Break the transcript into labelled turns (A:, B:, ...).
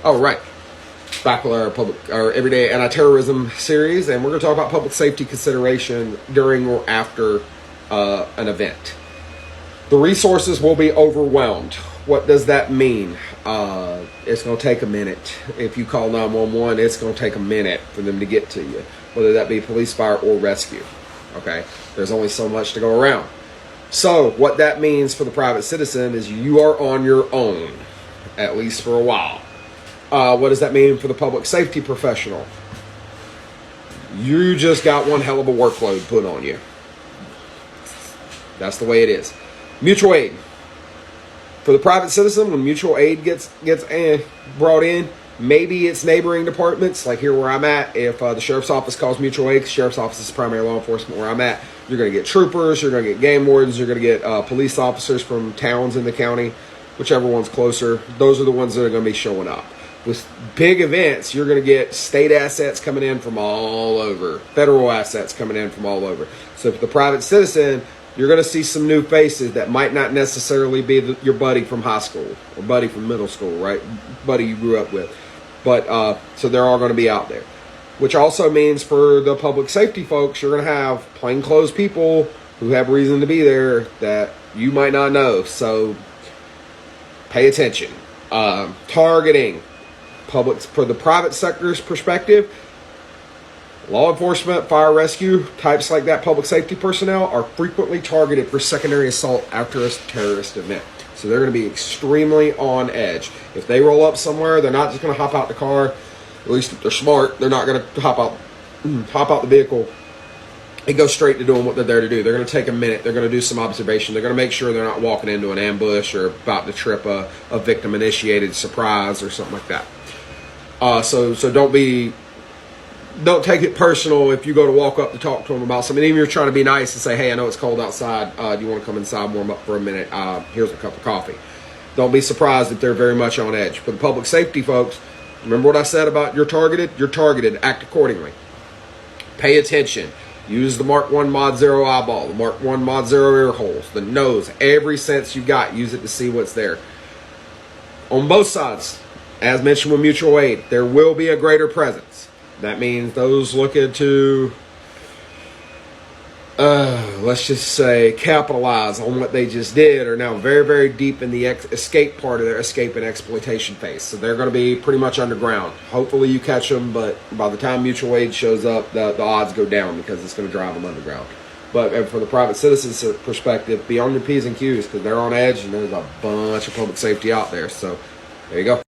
A: Oh, right. Back with our everyday anti-terrorism series, and we're going to talk about public safety consideration during or after an event. The resources will be overwhelmed. What does that mean? It's going to take a minute. If you call 911, it's going to take a minute for them to get to you, whether that be police, fire, or rescue. Okay? There's only so much to go around. So what that means for the private citizen is you are on your own, at least for a while. What does that mean for the public safety professional? You just got one hell of a workload put on you. That's the way it is. Mutual aid. For the private citizen, when mutual aid gets brought in, maybe it's neighboring departments, like here where I'm at. If the sheriff's office calls mutual aid, the sheriff's office is primary law enforcement where I'm at, you're going to get troopers, you're going to get game wardens, you're going to get police officers from towns in the county, whichever one's closer. Those are the ones that are going to be showing up. With big events, you're going to get state assets coming in from all over, federal assets coming in from all over. So for the private citizen, you're going to see some new faces that might not necessarily be your buddy from high school or buddy from middle school, right? Buddy you grew up with. But so they're all going to be out there. Which also means for the public safety folks, you're going to have plainclothes people who have reason to be there that you might not know. So pay attention. Targeting. For the private sector's perspective, law enforcement, fire rescue, types like that, public safety personnel are frequently targeted for secondary assault after a terrorist event. So they're going to be extremely on edge. If they roll up somewhere, they're not just going to hop out the car. At least if they're smart, they're not going to hop out the vehicle and go straight to doing what they're there to do. They're going to take a minute. They're going to do some observation. They're going to make sure they're not walking into an ambush or about to trip a victim-initiated surprise or something like that. So don't take it personal if you go to walk up to talk to them about something. Even if you're trying to be nice and say, hey, I know it's cold outside. Do you want to come inside, warm up for a minute? Here's a cup of coffee. Don't be surprised if they're very much on edge. For the public safety folks, remember what I said about you're targeted? You're targeted. Act accordingly. Pay attention. Use the Mark 1 Mod 0 eyeball, the Mark 1 Mod 0 ear holes, the nose, every sense you got. Use it to see what's there. On both sides, as mentioned with mutual aid, there will be a greater presence. That means those looking to, let's just say, capitalize on what they just did are now very, very deep in the escape part of their escape and exploitation phase. So they're going to be pretty much underground. Hopefully you catch them, but by the time mutual aid shows up, the odds go down because it's going to drive them underground. But from the private citizen's perspective, be on your P's and Q's because they're on edge and there's a bunch of public safety out there. So there you go.